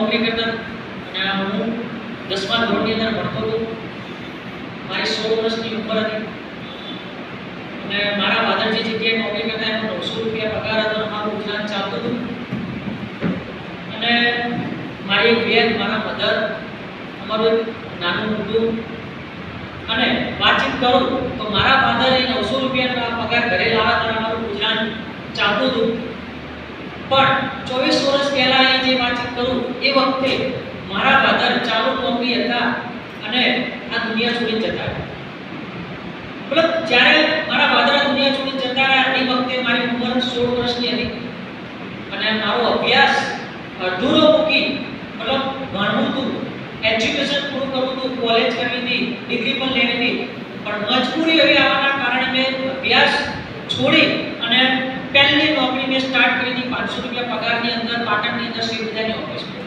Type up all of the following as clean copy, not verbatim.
નોકરી કરતો અને હું 10મા ધોરણની અંદર ભણતો હતો. મારી 16 વર્ષની ઉંમર હતી અને મારા ફાધર જે જગ્યાએ નોકરી કરતા એમાં 900 રૂપિયા પગાર હતો. મારું ગુજરાન ચાલતું હતું અને મારી એક બેન, મારા મધર, અમારું એક નાનું કુટુંબ અને વાતચીત કરું તો મારા ફાધર એ 900 રૂપિયાનો પગાર ઘરે લાવવા દ્વારા અમારું ગુજરાન ચાલતું હતું. પણ 24 વર્ષ પહેલા એ જે વાતચીત કરું એ વખતે મારા ફાધર ચાલુ નોકરી હતા અને આ દુનિયા છોડીને જતા રહ્યા. મતલબ જ્યારે મારા ફાધર આ દુનિયા છોડીને જતા રહ્યા એ વખતે મારી ઉંમર 16 વર્ષની હતી અને મારો અભ્યાસ અધૂરો મૂકી મતલબ ભણવું હતું, એજ્યુકેશન પૂરું કરવું હતું, કોલેજ કરવી હતી, ડિગ્રી પણ લેવી હતી. પણ મજબૂરી એવી આવવાના કારણે મેં અભ્યાસ છોડી અને પહેલી નોકરી મેં સ્ટાર્ટ કરી હતી 500 રૂપિયા પગારની અંદર પાટણની અંદર શેરબજારની ઓફિસમાં.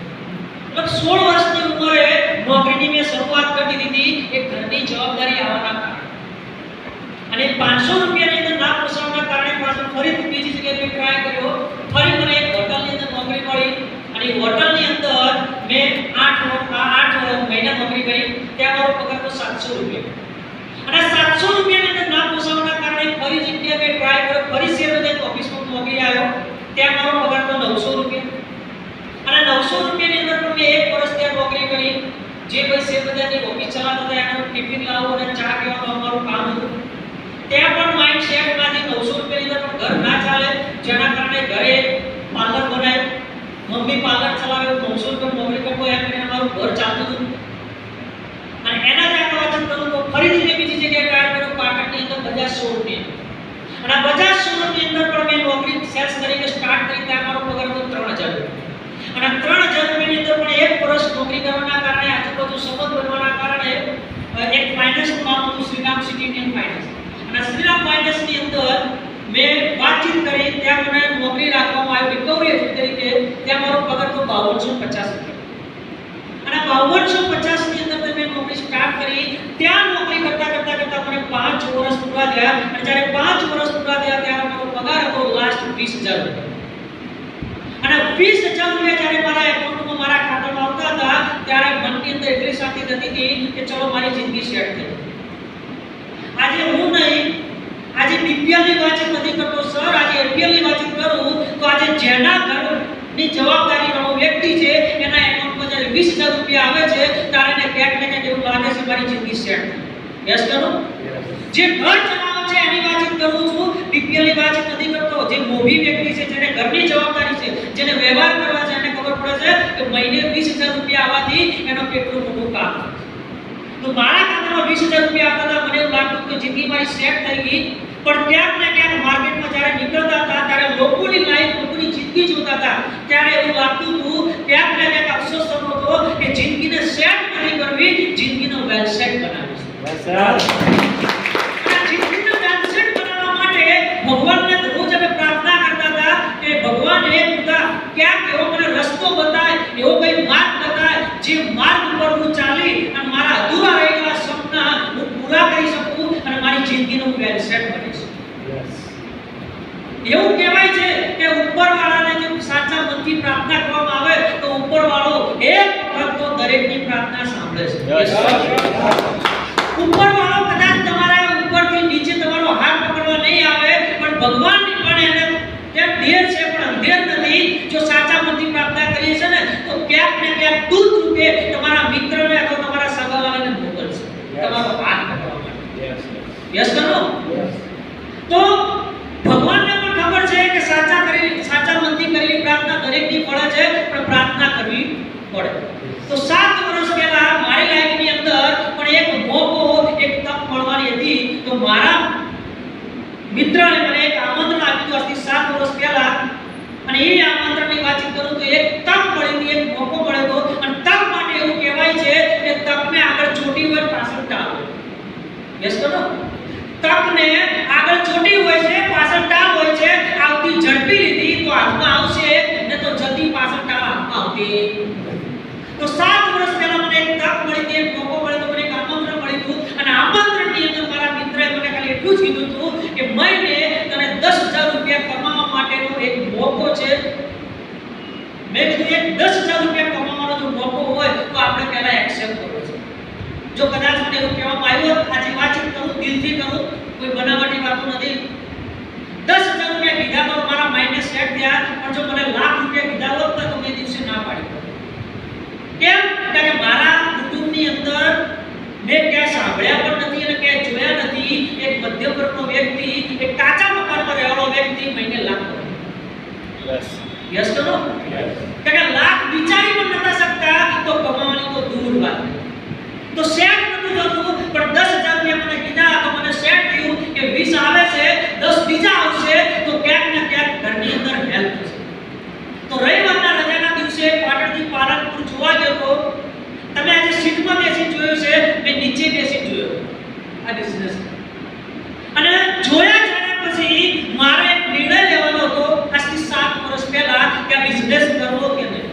મતલબ 16 વર્ષની ઉંમરે નોકરીની મેં શરૂઆત કરી દીધી એક ઘરની જવાબદારી આવવાના કારણે. અને 500 રૂપિયાની અંદર ના પોસાવવાના કારણે પાછો ફરીથી બીજી જગ્યાએ ટ્રાય કર્યો. ફરી મને એક હોટલની અંદર નોકરી મળી અને હોટલની અંદર મેં 8 મહિના નોકરી કરી. ત્યાં મારો પગાર તો 700 રૂપિયા. અને 700 રૂપિયાની અંદર ના પોસાવવાના કારણે ફરી જગ્યાએ મેં ટ્રાય કર્યો. ફરી શેરબજારની ઓફિસમાં નોકરી આવ્યો. ત્યાં મારો પગાર તો 900 રૂપિયા. અને 900 રૂપિયાની અંદર પણ મેં 1 વર્ષ ત્યાં નોકરી કરી. જે કોઈ શેરબજારની ઓફિસ ચલાવતા હતા એનું ટિફિન લાવવું અને ચા પીવાનું અમારું કામ હતું. ત્યાં પણ માઇન્ડ સેટ માંથી 900 રૂપિયાની અંદર પણ ઘર ના ચાલે, જેના કારણે ઘરે પાર્લર બનાવ્યું, મમ્મી પાર્લર ચલાવે, 900 રૂપિયા નોકરી કરતો એમ કરીને અમારું ઘર ચાલતું હતું. અને એના જ આગળ વાત કરું તો ફરીથી મેં બીજી જગ્યાએ ટ્રાય કર્યો પાટણની અંદર બજાજ શોરૂમની. અને બજાજ શોરૂમની અંદર પણ મેં નોકરી સેલ્સ તરીકે સ્ટાર્ટ કરી. ત્યાં મારો પગાર હતો 3000 રૂપિયા. અને 3000 રૂપિયાની અંદર પણ 1 વર્ષ નોકરી કરવાના કારણે આજુબાજુ સંબંધ બનવાના કારણે એક ફાઇનાન્સનું નામ હતું શ્રીરામ સિટી ઇન્ડિયન ફાઇનાન્સ. અને શ્રીરામ ફાઇનાન્સની અંદર મેં વાતચીત કરી. ત્યાં મને નોકરી રાખવામાં આવી રિકવરી એજન્ટ તરીકે. ત્યાં મારો પગાર તો 5250 રૂપિયા. અને 5250 ની અંદર મેં નોકરી સ્ટાર્ટ કરી. ત્યાં નોકરી કરતા મને 5 વર્ષ પૂરા થયા. અને જ્યારે 5 વર્ષ પૂરા થયા ત્યારે મારો પગાર હતો લાસ્ટ 20000 રૂપિયા. અને 20000 રૂપિયા જ્યારે મારા એકાઉન્ટમાં મારા ખાતામાં આવતા હતા ત્યારે મનની અંદર એટલી શાંતિ થતી હતી કે ચલો મારી જિંદગી સેટ થઈ. આજે હું નહીં, આજે બીપીએલ ની વાતચીત નથી કરતો સર, આજે એપીએલ ની વાતચીત કરું તો આજે જેના ઘરની જવાબદારી વાળો વ્યક્તિ છે એના એકાઉન્ટમાં જ્યારે 20000 રૂપિયા આવે છે ત્યારે એને ક્યાંક ને ક્યાંક એવું લાગે છે મારી જિંદગી સેટ થઈ. યસ કરો. જે ઘર ચલાવે છે એની વાતચીત કરું છું, બીપીએલ ની વાતચીત નથી કરતો. જે મોભી વ્યક્તિ છે, જેને ઘરની જવાબદારી છે, જેને વ્યવહાર કરવા છે, એને ખબર પડે છે કે મહિને 20000 રૂપિયા આવવાથી એનો કેટલું મોટું કામ છે. તો મારા ખાતામાં 20000 રૂપિયા આવતા હતા. મને એવું લાગતું કે જિંદગી મારી સેટ થઈ ગઈ. પણ ક્યાંક ને ક્યાંક માર્કેટમાં જ્યારે નીકળતા હતા ત્યારે લોકોની લાઈફ, લોકોની જિંદગી જોતા હતા ત્યારે એવું લાગતું હતું, ક્યાંક ને ક્યાંક અફસોસ થતો હતો કે જિંદગીને સેટ નથી કરવી, જિંદગીનો વેલ સેટ બનાવવી છે. જિંદગીનો વેલ સેટ બનાવવા માટે ભગવાનને રોજ અમે પ્રાર્થના કરતા હતા કે ભગવાન એ ખુદા ક્યાંક એવો મને રસ્તો બતાય, એવો કઈ માર્ગ બતાય જે માર્ગ ઉપર હું ચાલી અને મારા અધૂરા રહી ગયેલા સપના હું પૂરા કરી શકું અને મારી જિંદગીનો વેલ સેટ બની શકું. એવું કહેવાય છે કે ઉપરવાળાને જો સાચા મનથી પ્રાર્થના કરવામાં આવે તો ઉપરવાળો એક વખત તો દરેકની પ્રાર્થના સાંભળે છે. ઉપરવાળો કદાચ તમારા ઉપરથી નીચે તમારો હાથ પકડવા નહીં આવે પણ ભગવાનની પણ એને તે ધેર છે પણ અંધેર નથી. જો સાચા મનથી પ્રાર્થના કરીએ છે ને તો ક્યાંક ને ક્યાંક દૂત રૂપે તમારા મિત્રને અથવા તમારા સગાવાલાને મોકલશે તમારો હાથ પકડવા માટે. યસ કરો. તો ભગવાનને પણ ખબર છે કે સાચા મનથી કરેલી પ્રાર્થના દરેકની પડે છે પણ પ્રાર્થના કરવી પડે. તો 7 વર્ષ પહેલા મારી લાઈફની અંદર પણ એક મોકો, એક તક મળવાની હતી. તો મારા મિત્રએ મને એક આમંત્રણ આપ્યું આજથી 7 વર્ષ પહેલા. અને એ આમંત્રણની વાતચીત કરું તો એક તક મળી હતી, એક મોકો મળ્યો હતો. અને તક માટે એવું કહેવાય છે કે તકને આગળ ચોટી હોય પાછળ ટાળ હોય. યસ કરો. તકને આગળ ચોટી હોય છે, પાછળ ટાળ હોય છે. આવતી ઝડપી રીતિ તો હાથમાં આવશે ને તો જતી પાછળ ટાળ હાથમાં આવતી. તો 7 વર્ષ પહેલા મને એક તક મળી હતી, એક મોકો મળ્યો, મને એક આમંત્રણ મળ્યું હતું. અને આમંત્રણની અંદર મારા મિત્રએ મને ખાલી એટલું જ કીધું હતું કે મહિને તને 10000 રૂપિયા કમાવા માટેનો એક મોકો છે. મેં કીધું એક 10000 રૂપિયા કમાવાનો બધા એક્સેપ્ટ કરે છે. જો કદાચ મને એવું કહેવામાં આવ્યું આજે વાતચીત કરું દિલથી કરું કોઈ બનાવટી વાતો નથી 10,000 રૂપિયા કીધા તો મારા માઇન્ડને સેટ થયા પણ જો મને લાખ રૂપિયા કીધા હોત તો મેં દિવસે ના પાડી કેમ કે મારા કુટુંબની અંદર મેં ક્યાં સાંભળ્યા પણ નથી અને ક્યાં જોયા નથી એક મધ્યમ વર્ગનો વ્યક્તિ એક કાચા મકાનમાં રહેવાનો વ્યક્તિ મહિને લાખ યસ કરો કે લાખ વિચારી પણ નતા શકતા તો કમાવાની તો દૂર વાત તો સેટ નતું થતું પણ 10,000 રૂપિયા મને કીધા તો મને સેટ થયું કે 20 આવે છે 10 બીજા આવશે તો ક્યાંક ને ક્યાંક ઘરની અંદર હેલ્પ થશે. તો રવિવારના રજાના દિવસે પાટણથી પાલનપુર જોવા ગયો તો તમે આજે સીટમાં બેસી જોયું છે મેં નીચે બેસી જોયો આ બિઝનેસ અને જોયા જાણ્યા પછી મારે એક નિર્ણય લેવાનો હતો આજથી 7 વર્ષ પહેલા કે આ બિઝનેસ કરવો કે નહીં.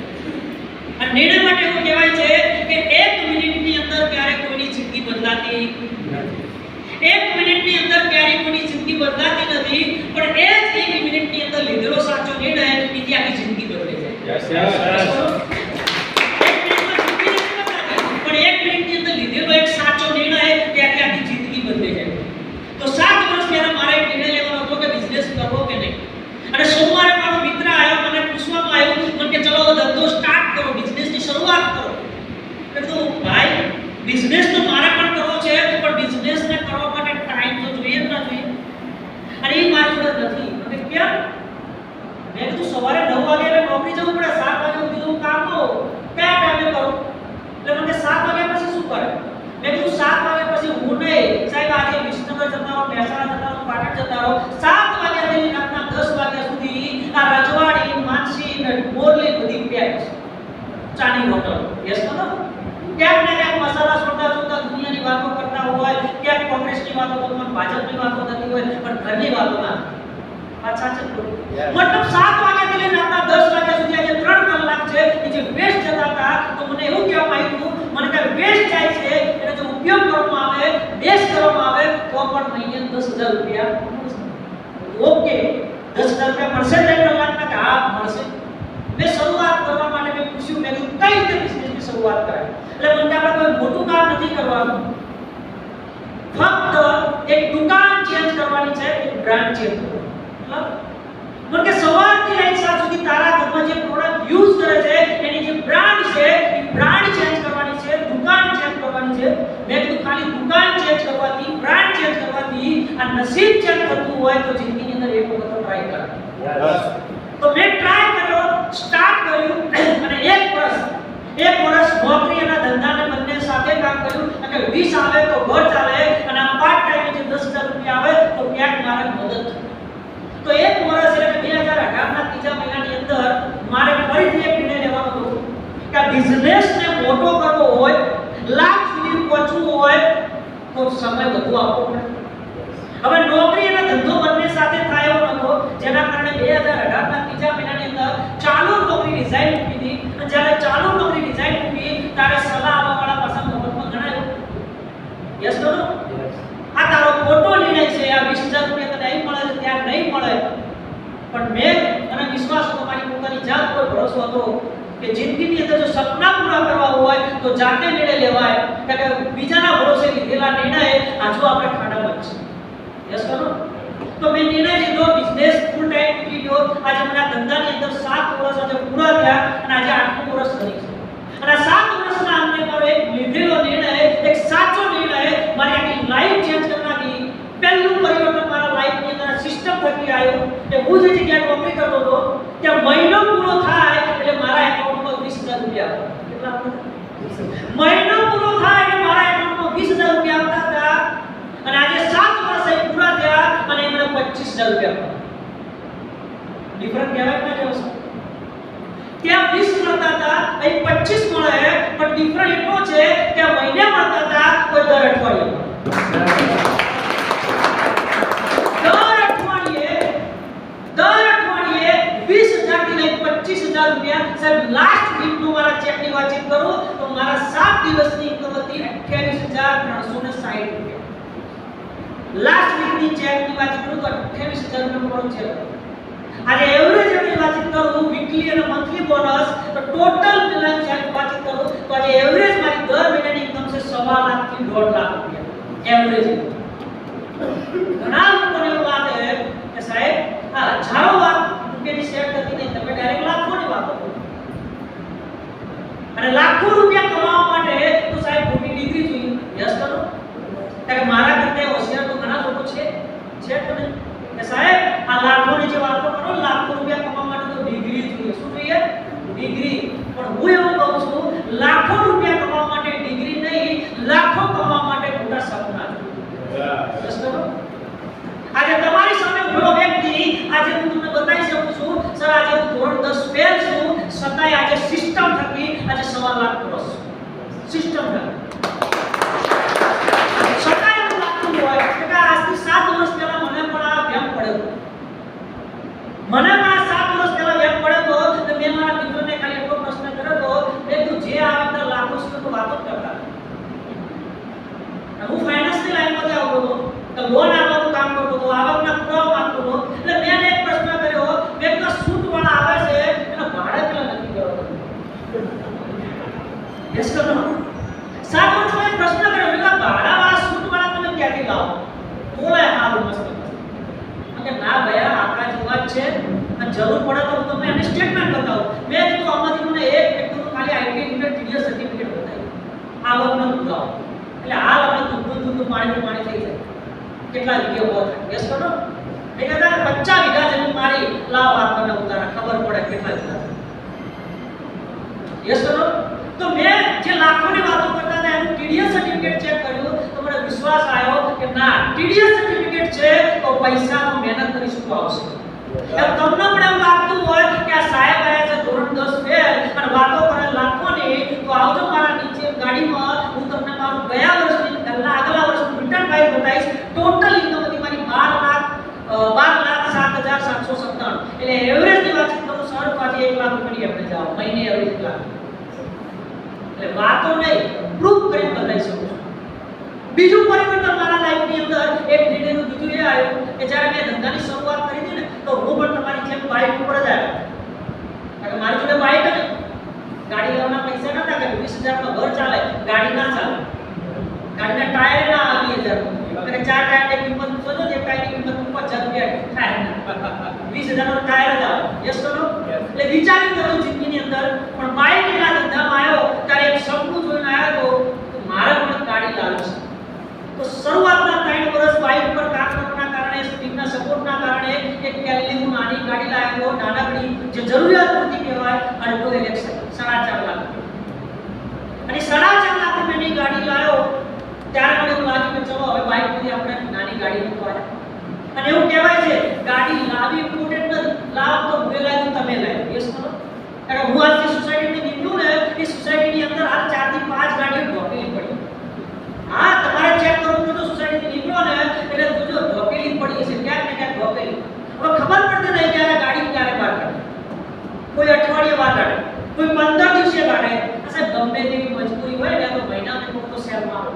આ નિર્ણય માટે એવું કહેવાય છે કે 1 મિનિટની અંદર ક્યારે કોઈની જિંદગી બદલાતી નથી. 1 મિનિટની અંદર ક્યારે કોઈની જિંદગી બદલાતી નથી પણ એ જ 1 મિનિટની અંદર લીધેલો સાચો નિર્ણય એની આખી જિંદગી બદલે છે. યસ યસ પણ 1 મિનિટની અંદર લીધેલો એક સાચો નિર્ણય તે આખી જિંદગી બદલે છે. તો 7 વર્ષ પહેલા મારે એક નિર્ણય લેવાનો હતો કે બિઝનેસ કરવો કે નહીં. અને સોમવારે મારો મિત્ર આવ્યો મને પૂછવામાં આવ્યું મને કે ચલો ધંધો સ્ટાર્ટ કરો બિઝનેસની શરૂઆત કરો. મેં કીધું ભાઈ બિઝનેસ તો મારે પણ કરવો છે પણ બિઝનેસને કરવા માટે ટાઈમ તો જોઈએ ના જોઈએ અને એ મારી જોડે નથી. મને કેમ મેં કીધું સવારે 9 વાગે નોકરી જવું પડે 7 વાગે સુધી હું કામ કરું કયા ટાઈમે કરું એટલે મને 7 વાગ્યા પછી શું કરે મેં કીધું 7 વાગ્યા પછી હું નહીં સાહેબ આજે વિસનગર જતા રહો મહેસાણા જતા રહો પાટણ જતા રહો 7 વાગ્યાથી રાતના 10 વાગ્યા સુધી આ રજવાડી માનસી ને મોરલી બધી પ્યાય ચાની હોટલ યસ કરો ક્યાંક ને ક્યાંક મસાલા છોડતા છોડતા દુનિયાની વાતો કરતા હોય ક્યાંક કોંગ્રેસની વાતો કરતા ભાજપની વાતો થતી હોય પણ ઘરની વાતો ના પાછા છે મતલબ 7 વાગ્યાથી લઈને રાતના 10 વાગ્યા સુધી આજે 3 કલાક છે એ જે વેસ્ટ જતા હતા તો મને એવું કહેવામાં આવ્યું મને કે વેસ્ટ જાય છે એનો જો ઉપયોગ કરવામાં આવે બેસ્ટ કરવામાં આવે તો પણ મહિને 10,000 રૂપિયા ઓકે 10,000 રૂપિયા મળશે તો કલાકના કે હા મળશે. મેં શરૂઆત કરવા માટે મેં પૂછ્યું મેં કઈ રીતે બિઝનેસની શરૂઆત કરાય એટલે મને આપણે કોઈ મોટું કામ નથી કરવાનું ફક્ત એક દુકાન ચેન્જ કરવાની છે એક બ્રાન્ડ ચેન્જ કરવાની. મતલબ કે સવારથી લઈને સાંજ સુધી તારા ઘરમાં જે પ્રોડક્ટ યુઝ કરે છે એની જે બ્રાન્ડ છે એ બ્રાન્ડ ચેન્જ કરવાની છે દુકાન ચેન્જ કરવાની છે. મેં કીધું ખાલી દુકાન ચેન્જ કરવાથી બ્રાન્ડ ચેન્જ કરવાથી આ નસીબ ચેન્જ કરતું હોય તો જિંદગીની અંદર એક વખત ટ્રાય કર. તો મેં ટ્રાય કર્યો સ્ટાર્ટ કર્યું અને એક વર્ષ નોકરી અને ધંધાને બંને સાથે કામ કર્યું અને 20 આવે તો ઘર ચાલે અને આ પાર્ટ ટાઈમ જે 10,000 રૂપિયા આવે તો ક્યાંક મારે મદદ થાય. તો એક વર્ષ એટલે 2018 ના ત્રીજા મહિનાની અંદર મારે ફરીથી એક નિર્ણય લેવાનો હતો કે આ બિઝનેસને મોટો કરવો હોય લાખ સુધી પહોંચવું હોય તો સમય વધુ આપવો પડે. હવે નોકરી અને ધંધો બંને સાથે થાય એવો નતો જેના કારણે 2018 ના ત્રીજા મહિનાની અંદર ચાલુ નોકરી રિઝાઇન મૂકી હતી અને જ્યારે ચાલુ નોકરી રિઝાઇન મૂકી ત્યારે સલાહ આપવાવાળા પાસે મફતમાં ગણાયો યસ કરો આ તારો ખોટો નિર્ણય છે આ 20,000 રૂપિયા તને અહીં મળે છે ત્યાં નહીં મળે પણ મેં અને વિશ્વાસ હતો મારી પોતાની જાત પર ભરોસો હતો કે જિંદગીની અંદર જો સપના પૂરા કરવા હોય તો જાતે નિર્ણય લેવાય કે બીજાના ભરોસે લીધેલા નિર્ણય આજુ આપણે ખાડામાં છે યસ કરો. તો મેં નિર્ણય લીધો બિઝનેસ ફૂલ ટાઈમ કરી ગયો આજે મને આ ધંધાની અંદર 7 વર્ષ આજે પૂરા થયા અને આજે 8મું વર્ષ કરી છે અને 7 વર્ષના અંતે મારો એક લીધેલો નિર્ણય એક સાચો નિર્ણય મારી આખી લાઈફ ચેન્જ કરી નાખી. પહેલું પરિવર્તન મારા લાઈફની અંદર સિસ્ટમ થકી આવ્યું કે હું જે જગ્યાએ નોકરી કરતો હતો ત્યાં મહિનો પૂરો થાય એટલે મારા એકાઉન્ટમાં 20,000 રૂપિયા આવે. કેટલા મહિનો પૂરો થાય એટલે મારા એકાઉન્ટમાં 20,000 રૂપિયા આવતા હતા અને આજે 7 વર્ષ પૂરા થયા અને મને 25,000 રૂપિયા ડિફરન્ટ કહેવાય ના કેવો ત્યાં 20 મળતા હતા અહીં 25 મળે પણ ડિફરન્ટ એટલો છે કે મહિને મળતા હતા કોઈ દર અઠવાડિયે 20,000 થી લઈને 25,000 રૂપિયા સાહેબ લાસ્ટ વીકનું મારા ચેકની વાતચીત કરું તો મારા 7 દિવસની ઇન્કમ હતી 28,360 રૂપિયા. લાસ્ટ વીકની ચેકની વાતચીત કરું તો 28,000 રૂપિયા છે. આજે એવરેજ ની વાતચીત કરું વીકલી અને મંથલી બોનસ તો ટોટલ મિલાઈને ચેક વાતચીત કરું તો આજે એવરેજ મારી 10 1.5 લાખ રૂપિયા એવરેજ. ઘણા લોકોને એવું લાગે કે સાહેબ આ હજારો રૂપિયાની શેર થતી નહીં, તમે ડાયરેક્ટ લાખોની વાતો કરો. અને લાખો રૂપિયા કમાવા માટે તો સાહેબ મોટી ડિગ્રી જોઈએ. યસ કરો. કારણ કે મારા કરતા હોશિયાર તો ઘણા લોકો છે તો નહીં કે સાહેબ આ લાખોની જે વાતો કરો, લાખો રૂપિયા કમાવા માટે તો ડિગ્રી જોઈએ. શું જોઈએ? ડિગ્રી. પણ હું એવું કહું છું, લાખો રૂપિયા કમાવા માટે ડિગ્રી નહીં, લાખો કમાવા માટે મોટા સપના જોઈએ. યસ કરો. આજે તમારી સામે ઉભો વ્યક્તિ, આજે હું તમને બતાવી શકું છું, સર આજે હું ધોરણ 10 ફેલ છું, છતાંય આજે સિસ્ટમ થકી આજે 1.5 લાખ ક્રોસ સિસ્ટમ થકી છતાંય હું લાગતું હોય કે આજથી 7 વર્ષ પહેલા મને પણ આ વ્યામ પડ્યો. મને પણ આ 7 વર્ષ પહેલા વ્યામ પડ્યો તો મેં મારા મિત્રોને ખાલી એટલો પ્રશ્ન કર્યો તો કે તું જે આવતા લાખો સુધી તો વાતો કરતા. હું ફાઇનાન્સની લાઈનમાં આવતો હતો, તો લોન આપવાનું કામ કરતો હતો, આવકના પુરાવા માંગતો હતો. એટલે મેં એક પ્રશ્ન કર્યો, મેં તો સૂટ વાળા આવે છે એનો ભાડા કેટલા નક્કી કરો? યસ કરો. 7 વર્ષમાં એક પ્રશ્ન કર્યો, મેં ભાડા વાળા સૂટ વાળા તમે ક્યાંથી લાવો? બોલે હારું મસ્ત. કે ના ભયા આપણા જેવા જ છે, અને જરૂર પડે તો હું તમને એને સ્ટેટમેન્ટ બતાવું. મેં કીધું આમાંથી મને એક વ્યક્તિનું ખાલી આઈટી ઇન્ટર ટીડીએસ સર્ટિફિકેટ બતાવ્યું, આવકનો પુરાવો. એટલે હાલ આપણે દૂધ પાણી થઈ જાય. કેટલા વીઘા હોય? યસ કરો. એ કહેતા 50 વીઘા જમીન મારી લાવ આપણને ઉતારા ખબર પડે કેટલા વીઘા. યસ કરો. તો મેં જે લાખોની વાતો કરતા હતા એનું ટીડીએસ સર્ટિફિકેટ ચેક કર્યું તો મને વિશ્વાસ આવ્યો કે ના, ટીડીએસ સર્ટિફિકેટ છે તો પૈસાનો મહેનત કરીશું તો આવશે. એમ તમને પણ એવું લાગતું હોય કે આ સાહેબ આયા છે ધોરણ 10 ફેલ અને વાતો કરે લાખોની, તો આવજો મારા નીચે ગાડીમાં, હું તમને મારું ગયા વર્ષની આગલા વર્ષનું રિટર્ન ફાઇલ બતાવીશ. ટોટલ ઇન્કમ હતી મારી 12,07,797. એટલે એવરેજની વાત કરું સર તો આજે 1 લાખ રૂપિયાની આપણે જાવ મહિને એવરેજ 1 લાખ. એટલે વાતો નહીં, પ્રૂફ કરીને બતાવી શકું છું. બીજું પરિવર્તન મારા લાઈફની અંદર એક નિર્ણયનું બીજું એ આવ્યું કે જ્યારે મેં ધંધાની શરૂઆત કરી હતી ને તો હું પણ તમારી જેમ બાઇક ઉપર જ આવ્યો. કારણ કે મારી જોડે બાઇક હતી, ગાડી લેવાના પૈસા નતા કે 20,000 ઘર ચાલે, ગાડી ના ચાલે. ગાડીના ટાયર ના 20,000 અને 4 ટાયરની કિંમત શોધો, એક ટાયરની કિંમત 50,000 રૂપિયા થાય. 20,000 નો ટાયર જ આવે. યસ કરો. એટલે વિચારી કર્યું જિંદગીની અંદર, પણ બાઇક લેવા ધંધામાં આવ્યો ત્યારે એક સપનું જોઈને આવ્યો તો મારે પણ ગાડી લાવી છે. તો શરૂઆતના 3 વર્ષ બાઇક પર કામ કરવાના કારણે, સ્ટીમના સપોર્ટના કારણે એક કેલી હું નાની ગાડી લાવ્યો, નાનકડી, જે જરૂરિયાત પૂરતી કહેવાય, અલ્ટો એલેક્સા 4.5 લાખ. અને 4.5 લાખ રૂપિયાની ગાડી લાવ્યો ત્યારે મને એવું લાગ્યું કે ચલો હવે બાઇક માંથી આપણે નાની ગાડી મૂકવા. અને એવું કહેવાય છે ગાડી લાવી ઇમ્પોર્ટન્ટ નથી, લાવ તો હું લાવ્યું તમે લાવ્યું. યસ કરો. કારણ હું આજની સોસાયટીની નીકળું ને એ સોસાયટીની અંદર હાલ 4 થી 5 ગાડીઓ ઢોકેલી પડી. હા, તમારે ચેક કરવું તો સોસાયટીથી નીકળો ને એટલે જોજો ઢોકેલી પડી છે, ક્યાંક ને ક્યાંક ઢોકેલી. હવે ખબર પડતી નહીં કે આ ગાડી ક્યારે બહાર કાઢે, કોઈ અઠવાડિયે બહાર કાઢે, કોઈ 15 દિવસે કાઢે. સાહેબ ગમે તેવી મજબૂરી હોય ને તો મહિનામાં કોઈ તો સેલમાં આવે.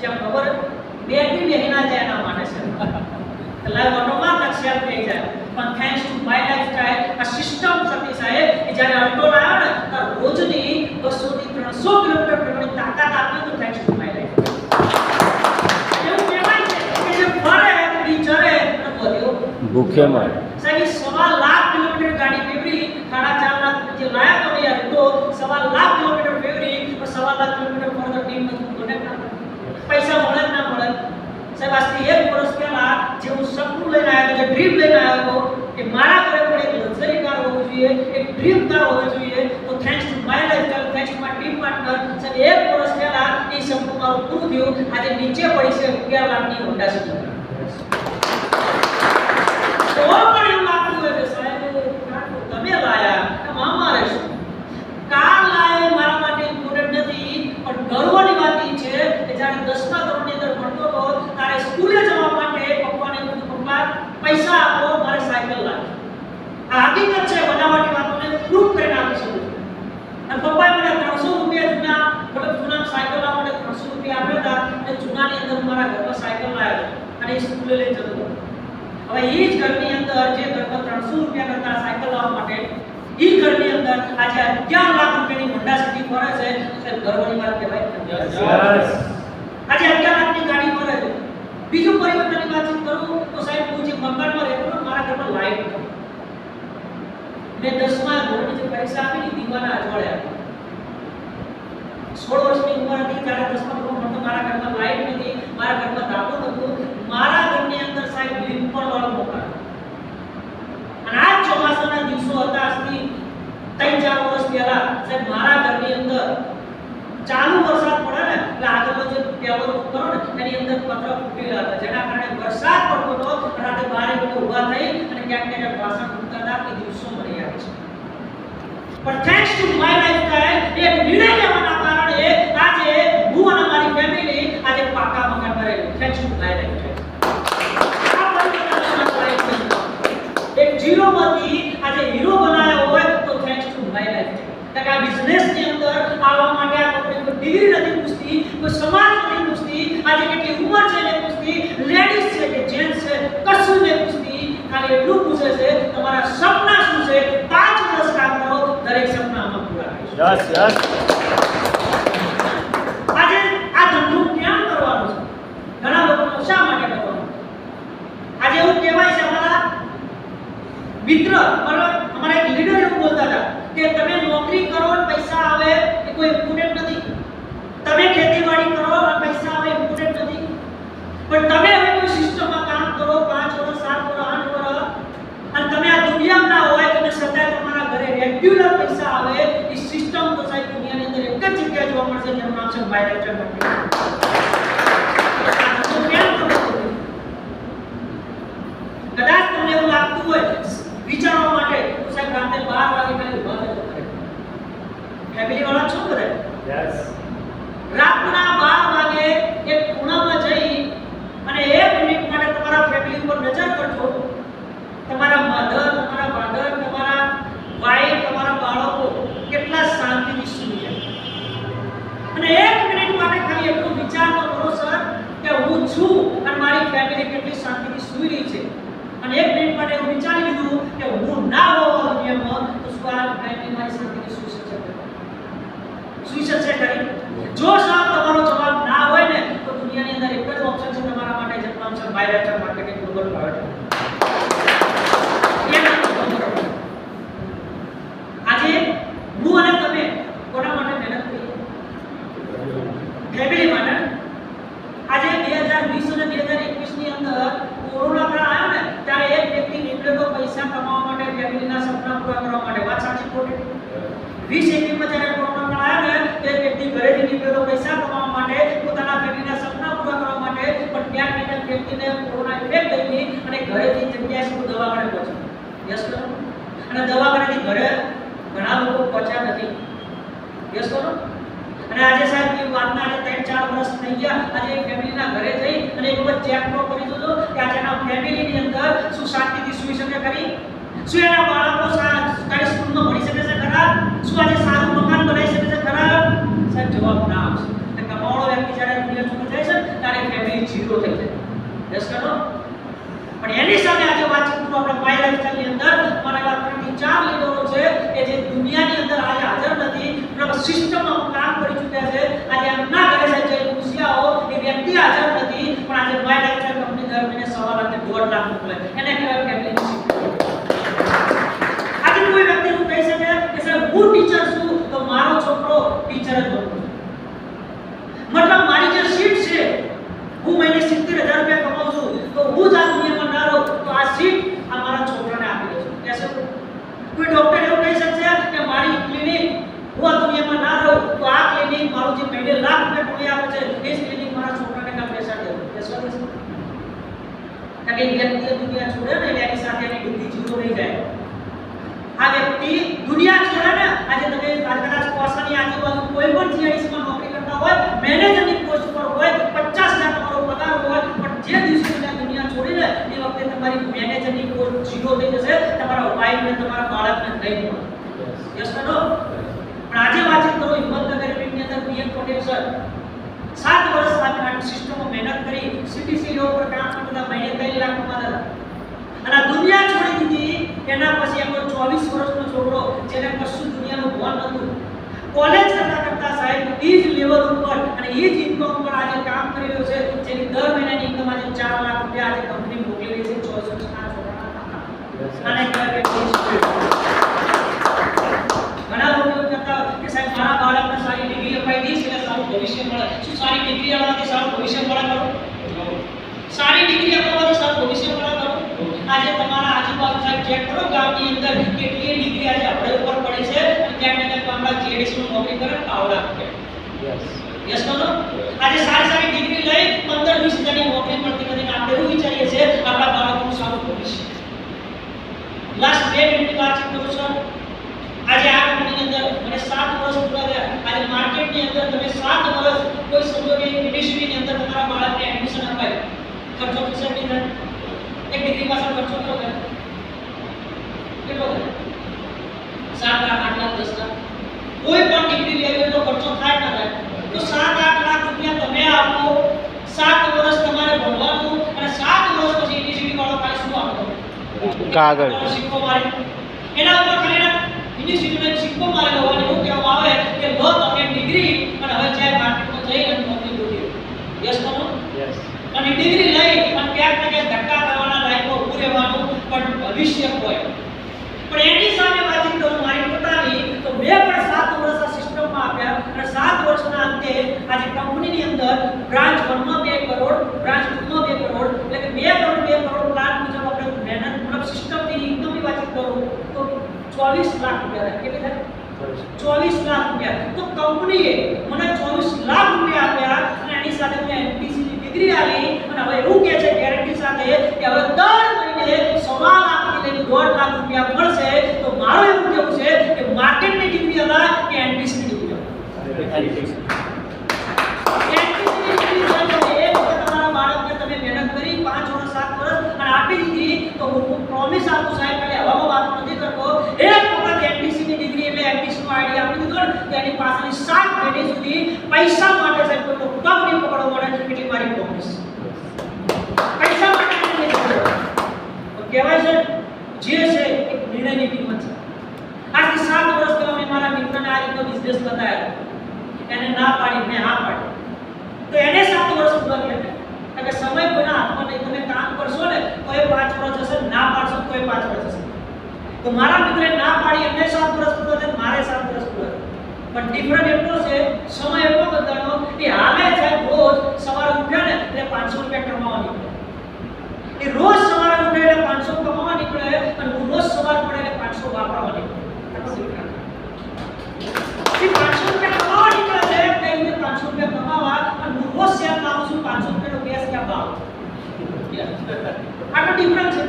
જેમ ખબર બેટરી બેહીના જાય એના માટે છે લાઈવ ઓટોમાં સેલ થઈ જાય. પણ થેન્ક્સ ટુ માય લાઈફસ્ટાઈલ આ સિસ્ટમ શક્તિ સાહેબ કે જ્યારે અલ્ટો લાવ્યો ને તો રોજની 200 થી 300 કિલોમીટર ફરવાની તાકાત આપી તો થેન્ક્સ ટુ માય લાઈફ. એવું કહેવાય છે કે જે ફરે એ ચરે અને બોલ્યો ભૂખે મારે. સાહેબ 1.25 લાખ કિલોમીટર ગાડી ફેરવી, 4.5 લાખ જે લાયા તો યાર તો 1.25 લાખ કિલોમીટર ફેરવી, 1.25 લાખ કિલોમીટર ફરતો ટીમ નથી કોને પૈસા મળે ના મળે. સાહેબ આજથી 1 વર્ષ પહેલા જે હું સપનું લઈને આવ્યો, જે ડ્રીમ લઈને આવ્યો હતો કે મારા ઘરે પણ એક લક્ઝરી કાર હોવી જોઈએ, એક ડ્રીમ કાર હોવી જોઈએ, તો thanks to my lifestyle, thanks to my team partner, સાહેબ 1 વર્ષ પહેલા એ સપનું મારું પૂરું થયું. આજે નીચે પડી છે 11 લાખની હોન્ડા સિટી. તો પણ એવું લાગતું હોય કે સાહેબ તમે લાયા મામા રહેશો. કાર લાયો મારા માટે ઇમ્પોર્ટન્ટ નથી, પણ ગર્વની વાત એ છે કે જ્યારે 10મા ધોરણની અંદર ભણતો હતો ત્યારે સ્કૂલે જવા માટે પપ્પાને કીધું પપ્પા પૈસા આપો, મારે સાયકલ લાવી. આ હકીકત છે, બનાવટી વાતોને પ્રૂફ કરીને આપી શકું છું. અને પપ્પાએ મને 300 રૂપિયા જૂના સાયકલ લાવવા માટે 300 રૂપિયા આપ્યા હતા અને જૂનાની અંદર મારા ઘરમાં સાયકલ લાવ્યો અને એ સ્કૂલે લઈ જતો હતો. હવે એ જ ઘરની અંદર જે ઘરમાં 300 રૂપિયા કરતા સાયકલ લાવવા માટે એ ઘરની અંદર આજે 11 લાખ રૂપિયાની હોન્ડા સિટી ફરે છે. સાહેબ ગર્વની વાત કહેવાય. યસ. મેં 10મા ધોરણની જે પરીક્ષા આપી ને દીવાના અજવાળે 16 વર્ષની ઉંમર હતી ત્યારે 10મા ધોરણમાં તો મારા ઘરમાં લાઈટ નથી, મારા ઘરમાં દાબો નહોતું, મારા ઘરની અંદર સાહેબ લીંપણ વાળો મોકા અને આ ચોમાસાના દિવસો હતા આજથી 3-4 વર્ષ પહેલા સાહેબ મારા ઘરની અંદર ચાલુ વરસાદ પડે ને એટલે આગળનો જે પેવર કરો ને એની અંદર પતરા ફૂટેલા હતા, જેના કારણે વરસાદ પડતો હતો અને આપણે બહાર ઊભા થઈ અને ક્યાંક ભાષણ મૂકતા હતા કે દિવસો મળી આવે છે. પણ થેન્ક્સ ટુ માય લાઈફસ્ટાઈલ એક નિર્ણય લેવાના કારણે આજે હું અને મારી ફેમિલી આજે પાકા મકાન પર રહી. થેન્ક્સ ટુ માય લાઈફસ્ટાઈલ એક ઝીરો માંથી આજે હીરો બનાવ્યો હોય તો થેન્ક્સ ટુ માય લાઈફસ્ટાઈલ. કે આ બિઝનેસ ની અંદર આવવા માટે આ કોઈ ડિગ્રી નથી પૂછતી, કોઈ સમાજ નથી પૂછતી, આજે કેટલી ઉંમર છે ને પૂછતી, લેડીઝ છે કે જેન્ટ્સ છે કશું નથી પૂછતી, ખાલી એટલું પૂછે છે તમારા સપના શું છે, 5 વર્ષ કામ કરો દરેક સપના અમે પૂરા કરીશું. Yes yes. આજે આ ધંધો કેમ કરવાનો છે? ઘણા લોકો શા માટે કરવાનો? આજે એવું કહેવાય છે અમારા મિત્ર અમારા એક લીડર એવું બોલતા હતા કે તમે નોકરી કરો અને પૈસા આવે એ કોઈ ઇમ્પોર્ટન્ટ નથી, તમે ખેતીવાડી કરો અને પૈસા આવે ઇમ્પોર્ટન્ટ નથી, પણ તમે હવે કોઈ સિસ્ટમમાં કામ કરો 5 વર્ષ 7 વર્ષ 8 વર્ષ અને તમે આ દુનિયામાં ના હોય તમે સદાય તમારા ઘરે રેગ્યુલર પૈસા આવે એ સિસ્ટમ તો સાહેબ દુનિયાની અંદર એક જ જગ્યાએ જોવા મળશે જેનું નામ છે બાયલેટરલ માર્કેટ. કદાચ તમને એવું લાગતું હોય વિચારવા માટે તો સાહેબ રાતે 12 વાગે ખાલી ઉભા થજો. ફેમિલી વાળા છો બધા? યસ. રાતના 12 વાગે એક ખૂણામાં જઈ અને 1 મિનિટ માટે તમારા ફેમિલી ઉપર નજર કરજો. તમારા મધર, તમારા ફાધર, તમારા વાઈફ, તમારા બાળકો કેટલા શાંતિથી સૂઈ છે અને 1 મિનિટ માટે ખાલી એટલું વિચાર કરો સર કે હું છું અને મારી ફેમિલી કેટલી શાંતિથી સૂઈ રહી છે અને 1 મિનિટ માટે હું વિચારી લીધું કે હું ના હોઉં દુનિયામાં તો શું આ ફેમિલી મારી શાંતિથી સૂઈ શકશે? સૂઈ શકશે ખરી? જો સાહેબ તમારો જવાબ ના હોય ને તો દુનિયાની અંદર એક જ ઓપ્શન છે તમારા માટે, જેનું નામ છે બાયલેટરલ માર્કેટિંગ ગ્લોબલ પ્રાઇવેટ. આજે હું અને તમે કોના માટે મહેનત કરીએ? ફેમિલી માટે. આજે 2020 અને 2021 ની અંદર કોરોના કાળ આવ્યો ને ત્યારે એક વ્યક્તિ નીકળ્યો પૈસા કમાવા માટે, ફેમિલીના સપના પૂરા કરવા માટે. વાત સાચી ખોટી? 2021 માં જ્યારે કોરોના કાળ આવ્યો ને તે વ્યક્તિ ઘરેથી નીકળ્યો પૈસા કમાવા માટે, પોતાના ફેમિલીના સપના પૂરા કરવા માટે, પણ ત્યાં કેટલાક વ્યક્તિને કોરોના ઇફેક્ટ થઈ ગઈ અને ઘરેથી જગ્યાએ સુધી દવાખાને પહોંચ્યો. યસ કરો. અને દવાખાનેથી ઘરે ઘણા લોકો પહોંચ્યા નથી. યસ કરો. અને આજે સાહેબ એ વાતના આજે 3-4 વર્ષ થઈ ગયા. આજે ફેમિલીના ઘરે જઈ અને એક વખત ચેક તો કરી દો કે આજે એના ફેમિલીની અંદર શું શાંતિથી સૂઈ શકે ખરી? શું એના બાળકો સારી સ્કૂલમાં ભણી શકે છે ખરા? શું આજે સારું મકાન બનાવી શકે છે ખરા? સાહેબ જવાબ ના આવશે. એટલે કમાવાળો વ્યક્તિ જ્યારે દુનિયા છોડી જાય છે ત્યારે ફેમિલી ઝીરો થઈ જાય. યસ કરો. પણ એની સામે આજે વાતચીત કરું આપણે માય લાઈફસ્ટાઈલની અંદર મારા 3-4 લીડરો છે કે જે દુનિયાની અંદર આજે હાજર નથી પણ સિસ્ટમમાં કામ કરી ચૂક્યા છે. આજે એમના ઘરે સાહેબ જે પૂછ્યા હો એ વ્યક્તિ હાજર નથી પણ આજે માય લાઈફસ્ટાઈલ કંપની દર મહિને 1.25 લાખ 1.5 લાખ મોકલે. એને કહેવાય ફેમિલી સિક્યોરિટી. આજે કોઈ વ્યક્તિ એવું કહી શકે કે સાહેબ હું ટીચર છું તો મારો છોકરો ટીચર જ બનશે. મતલબ મારી જે સીટ છે હું મહિને 70,000 રૂપિયા કમાઉં છું તો હું જ આ દુનિયામાં ના રહું તો આ સીટ આ મારા છોકરાને આપી દઉં છું. કહેશે કોઈ ડોક્ટર એવું કહી શકશે કે મારી ક્લિનિક હું આ દુનિયામાં ના રહું તો આ ક્લિનિક મારું જે મહિને લાખ રૂપિયા કમાઈ આપે છે એ જ ક્લિનિક મારા છોકરાને કામ પૈસા દેવું. કહેશે કારણ કે વ્યક્તિ દુનિયા છોડે ને એની સાથે એની બુદ્ધિ જીરો રહી જાય. આ વ્યક્તિ દુનિયા છોડે ને આજે તમે કદાચ કોસાની આજુબાજુ કોઈ પણ જીઆઈડીસીમાં નોકરી કરતા હોય, મેનેજરની પોસ્ટ પર હોય, 50,000 તમારો પગાર હોય, પણ જે દિવસે તમે દુનિયા છોડીને એ વખતે તમારી મેનેજરની પોસ્ટ ઝીરો થઈ જશે, તમારા વાઈફને તમારા બાળકને નહીં મળે. યસ કે નો? પણ આજે વાતચીત કરો હિંમતનગર યુનિટની અંદર પીએમ પટેલ સર 7 વર્ષ આ સિસ્ટમમાં મહેનત કરી સીટીસી રોડ પર કામ કરતા મહિને 3 લાખ કમાતા હતા અને આ દુનિયા છોડી દીધી. એના પછી એમનો 24 વર્ષનો છોકરો જેને કશું દુનિયાનું ભાન નહોતું, કોલેજ કરતા સાહેબ એ જ લેવલ ઉપર અને એ જ ઇન્કમ ઉપર આજે કામ કરી રહ્યો છે, જેની દર મહિનાની ઇન્કમ આજે 4 લાખ રૂપિયા આજે કંપની મોકલી રહી છે 24 વર્ષના છોકરાના ખાતામાં. અને કહેવાય કે સારી ડિગ્રી અપાઈ દઈશ એટલે સારું ભવિષ્ય મળે. શું સારી ડિગ્રી આપવાથી સારું ભવિષ્ય મળે ખરું? સારી ડિગ્રી આપવાથી સારું ભવિષ્ય મળે ખરું? આજે તમારા આજુબાજુ સાહેબ ચેક કરો ગામની અંદર કેટલી ડિગ્રી આજે આપણે ઉપર પડી છે અને ક્યાંક ને ક્યાંક આપણા જેડીસી માં નોકરી કરે પાવડા આપે. Yes no? આજે સારી ડિગ્રી લઈ 15-20 હજારની નોકરી મળતી નથી. આપણે એવું વિચારીએ છીએ આપણા બાળકોનું સારું ભવિષ્ય. લાસ્ટ 2 મિનિટની વાતચીત કરું છું. આજે આ કંપનીની અંદર મને 7 વર્ષ પૂરા થયા. આજે માર્કેટની અંદર તમે 7 વર્ષ કોઈ સંજોગે યુનિવર્સિટીની અંદર તમારા બાળકને એડમિશન અપાય, ખર્ચો થશે કે નહીં? એક ડિગ્રી પાછળ ખર્ચો કેટલો થાય? 7 લાખ 8 લાખ 10 લાખ. કોઈ પણ ડિગ્રી લેવી હોય તો ખર્ચો થાય ના થાય? તો 7-8 લાખ રૂપિયા તમે આપો, 7 વર્ષ તમારે ભણવાનું અને 7 વર્ષ પછી યુનિવર્સિટી વાળો ખાલી શું આપો? કાગળ સિક્કો મારી એના ઉપર ખાલી યુનિવર્સિટીનો સિક્કો મારેલો હોય એવું કહેવામાં આવે કે લો તમે ડિગ્રી અને હવે ચાહે માર્કેટમાં જઈ અને નોકરી ગોતી. Yes no? યસ. અને ડિગ્રી લઈ અને ક્યાંક ને ક્યાંક ધક્કા કરવાના લાયકમાં ઊભું રહેવાનું પણ ભવિષ્ય હોય. પણ એની સામે વાતચીત કરું મારી પોતાની તો મેં પણ 7 વર્ષ આ સિસ્ટમમાં આપ્યા અને 7 વર્ષના અંતે આજે કંપનીની અંદર બ્રાન્ચ 1 માં 2 કરોડ, બ્રાન્ચ 2 માં 2 કરોડ એટલે કે 2 કરોડ પ્લાન મુજબ આપણે મહેનત મતલબ સિસ્ટમની ઇન્કમની વાતચીત કરું તો 24 લાખ રૂપિયા થાય. કેટલી થાય? 24 લાખ રૂપિયા. તો કંપનીએ મને 24 લાખ રૂપિયા આપ્યા અને એની સાથે મેં એમપીસી ની ડિગ્રી આલી અને હવે એવું કહે છે ગેરંટી સાથે કે હવે દર મહિને 1.5 લાખથી લઈને 1.5 લાખ રૂપિયા મળશે. તો મારું એવું કહેવું છે કે માર્કેટની ડિગ્રી અલગ કે એમપીસી ની ડિગ્રી અલગ? એમપીસી ની ડિગ્રી એક વખત તમારા બાળકને તમે મહેનત કરી 5 વર્ષ 7 વર્ષ અને આપી દીધી તો હું પ્રોમિસ આપું સાહેબ કે હવામાં વાત નથી કરતો. એક વખત એમપીસી ની ડિગ્રી એટલે એમપીસી નો આઈડિયા આપી દીધો ને તો એની પાછળની 7 પેઢી સુધી પૈસા માટે સાહેબ કોઈ પગ નહીં પકડવા મળે એટલી મારી પ્રોમિસ. પૈસા માટે નહીં પકડો. તો કહેવાય છે જે છે એક નિર્ણયની કિંમત છે. આજથી 7 વર્ષ પહેલા મેં મારા મિત્રને આ રીતનો બિઝનેસ બતાવ્યો. એને ના પાડી, મેં હા પાડી. તો એને 7 વર્ષ પૂરા થયા. એટલે સમય કોઈના હાથમાં નહીં. તમે કામ કરશો ને તો એ 5 વર્ષ જશે, ના પાડશો તો એ 5 વર્ષ જશે. તો મારા મિત્રએ ના પાડી, એમને 7 વર્ષ પૂરા થયા, મારે 7 વર્ષ પૂરા થયા. પણ ડિફરન્ટ એટલો છે, સમય એટલો બદલાયો કે હાલે સાહેબ રોજ સવારે ઉઠ્યા ને એટલે 500 રૂપિયા કમાવા નીકળે. એ રોજ સવારે ઉઠે એટલે 500 કમાવા નીકળે અને હું રોજ સવાર પડે એટલે 500 વાપરવા નીકળે. એ 500 રૂપિયા કમાવા નીકળે છે એટલે 500 રૂપિયા કમાવા અને હું રોજ શેર લાવું છું 500 રૂપિયાનો ગેસ ક્યાં ભાવ. આટલો ડિફરન્સ છે.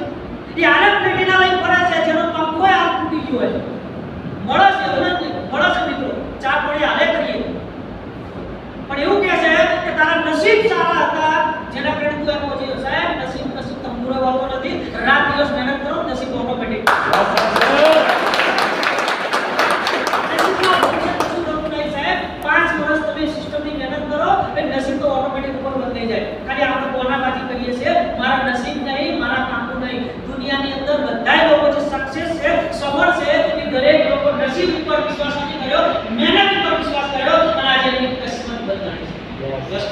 એ આનંદ પેટીના લઈ પડે છે જેનો પંખો આ તૂટી ગયો હોય. મળે છે મિત્રો, ચા પાણી હાલે કરીએ પણ એવું કહે છે કે તારા નસીબ સારા હતા જેના કારણે તું એમ પહોંચી ગયો. સાહેબ નસીબ તંબુરો વાળો નથી. રાત દિવસ મહેનત કરો, નસીબ ઓટોમેટિક. સાહેબ 5 વર્ષ તમે સિસ્ટમની મહેનત કરો એટલે નસીબ તો ઓટોમેટિક ઉપર બદલાઈ જાય. ખાલી આપણે કોનાબાજી કરીએ છીએ મારા નસીબ નહીં, મારા કામનું નહીં. દુનિયાની અંદર બધાય લોકો જે સક્સેસ છે, સફળ છે એ દરેક લોકો નસીબ ઉપર વિશ્વાસ નથી કર્યો, મહેનત ઉપર વિશ્વાસ કર્યો અને આજે એની કિસ્મત બદલાઈ છે. બસ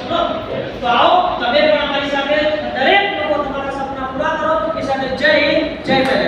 તો આવો તમે પણ અમારી સાથે દરેક લોકો તમારા સપના પૂરા કરો. એ સાથે જય હિન્દ, જય ભારત.